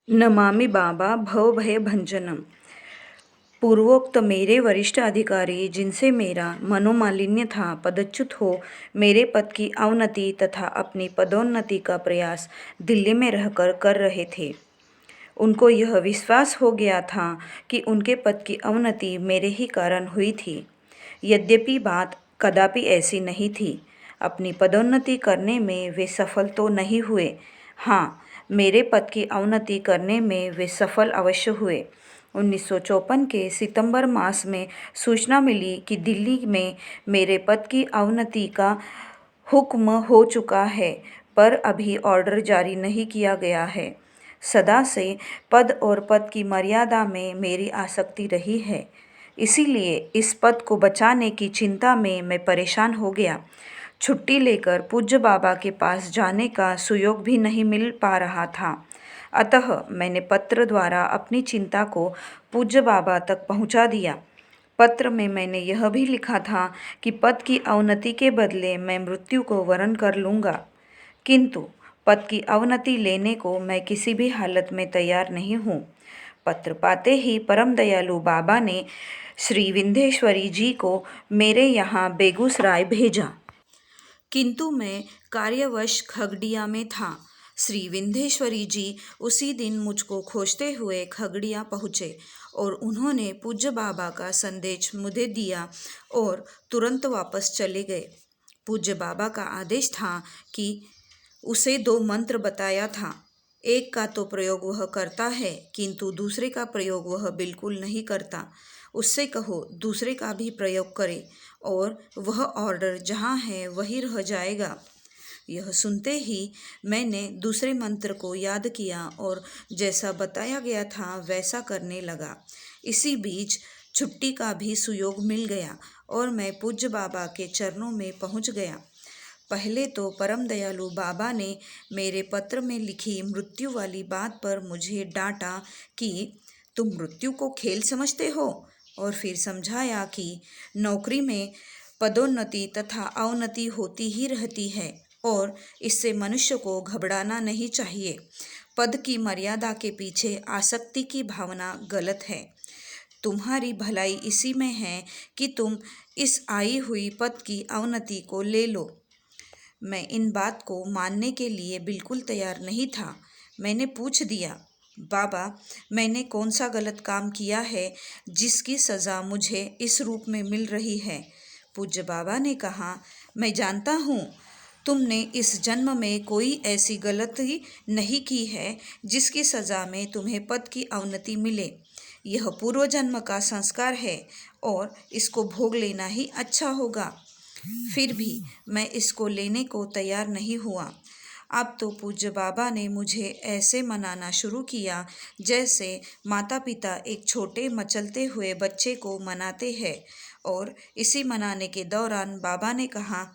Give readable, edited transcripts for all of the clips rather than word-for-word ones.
नमामि बाबा भवभय भंजनम। पूर्वोक्त मेरे वरिष्ठ अधिकारी जिनसे मेरा मनोमालिन्य था पदच्युत हो मेरे पद की अवनति तथा अपनी पदोन्नति का प्रयास दिल्ली में रहकर कर रहे थे। उनको यह विश्वास हो गया था कि उनके पद की अवनति मेरे ही कारण हुई थी। यद्यपि बात कदापि ऐसी नहीं थी। अपनी पदोन्नति करने में वे सफल तो नहीं हुए, हाँ, मेरे पद की अवनति करने में वे सफल अवश्य हुए। 1954 के सितंबर मास में सूचना मिली कि दिल्ली में मेरे पद की अवनति का हुक्म हो चुका है, पर अभी ऑर्डर जारी नहीं किया गया है। सदा से पद और पद की मर्यादा में मेरी आसक्ति रही है, इसीलिए इस पद को बचाने की चिंता में मैं परेशान हो गया। छुट्टी लेकर पूज्य बाबा के पास जाने का सुयोग भी नहीं मिल पा रहा था। अतः मैंने पत्र द्वारा अपनी चिंता को पूज्य बाबा तक पहुंचा दिया। पत्र में मैंने यह भी लिखा था कि पद की अवनति के बदले मैं मृत्यु को वरण कर लूँगा, किंतु पद की अवनति लेने को मैं किसी भी हालत में तैयार नहीं हूँ। पत्र पाते ही परम दयालु बाबा ने श्री विंध्येश्वरी जी को मेरे यहाँ बेगूसराय भेजा, किंतु मैं कार्यवश खगड़िया में था। श्री विंध्येश्वरी जी उसी दिन मुझको खोजते हुए खगड़िया पहुँचे और उन्होंने पूज्य बाबा का संदेश मुझे दिया और तुरंत वापस चले गए। पूज्य बाबा का आदेश था कि उसे 2 मंत्र बताया था। एक का तो प्रयोग वह करता है, किंतु दूसरे का प्रयोग वह बिल्कुल नहीं करता। उससे कहो दूसरे का भी प्रयोग करे और वह ऑर्डर जहाँ है वही रह जाएगा। यह सुनते ही मैंने दूसरे मंत्र को याद किया और जैसा बताया गया था वैसा करने लगा। इसी बीच छुट्टी का भी सुयोग मिल गया और मैं पूज्य बाबा के चरणों में पहुंच गया। पहले तो परम दयालु बाबा ने मेरे पत्र में लिखी मृत्यु वाली बात पर मुझे डांटा कि तुम मृत्यु को खेल समझते हो, और फिर समझाया कि नौकरी में पदोन्नति तथा अवनति होती ही रहती है और इससे मनुष्य को घबराना नहीं चाहिए। पद की मर्यादा के पीछे आसक्ति की भावना गलत है। तुम्हारी भलाई इसी में है कि तुम इस आई हुई पद की अवनति को ले लो। मैं इन बात को मानने के लिए बिल्कुल तैयार नहीं था। मैंने पूछ दिया, बाबा, मैंने कौन सा गलत काम किया है जिसकी सज़ा मुझे इस रूप में मिल रही है? पूज्य बाबा ने कहा, मैं जानता हूँ तुमने इस जन्म में कोई ऐसी गलती नहीं की है जिसकी सज़ा में तुम्हें पद की अवनति मिले। यह पूर्व जन्म का संस्कार है और इसको भोग लेना ही अच्छा होगा। फिर भी मैं इसको लेने को तैयार नहीं हुआ। अब तो पूज्य बाबा ने मुझे ऐसे मनाना शुरू किया जैसे माता पिता एक छोटे मचलते हुए बच्चे को मनाते हैं, और इसी मनाने के दौरान बाबा ने कहा,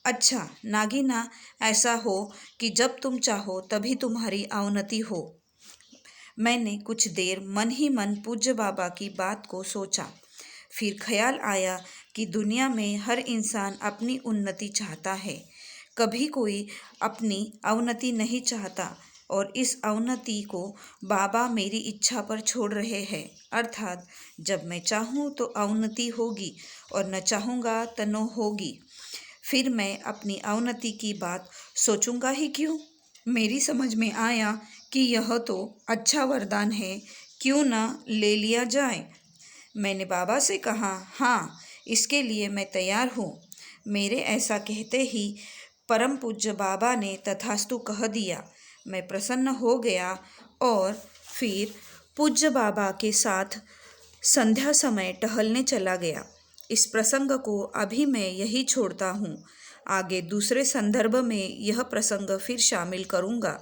अच्छा नागिना, ऐसा हो कि जब तुम चाहो तभी तुम्हारी अवनति हो। मैंने कुछ देर मन ही मन पूज्य बाबा की बात को सोचा। फिर ख्याल आया कि दुनिया में हर इंसान अपनी उन्नति चाहता है, कभी कोई अपनी अवनति नहीं चाहता, और इस अवनति को बाबा मेरी इच्छा पर छोड़ रहे हैं। अर्थात जब मैं चाहूँ तो अवनति होगी और न चाहूँगा तो न होगी। फिर मैं अपनी अवनति की बात सोचूंगा ही क्यों? मेरी समझ में आया कि यह तो अच्छा वरदान है, क्यों न ले लिया जाए। मैंने बाबा से कहा, हाँ, इसके लिए मैं तैयार हूँ। मेरे ऐसा कहते ही परम पूज्य बाबा ने तथास्तु कह दिया। मैं प्रसन्न हो गया और फिर पूज्य बाबा के साथ संध्या समय टहलने चला गया। इस प्रसंग को अभी मैं यही छोड़ता हूँ। आगे दूसरे संदर्भ में यह प्रसंग फिर शामिल करूँगा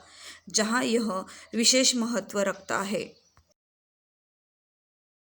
जहाँ यह विशेष महत्व रखता है।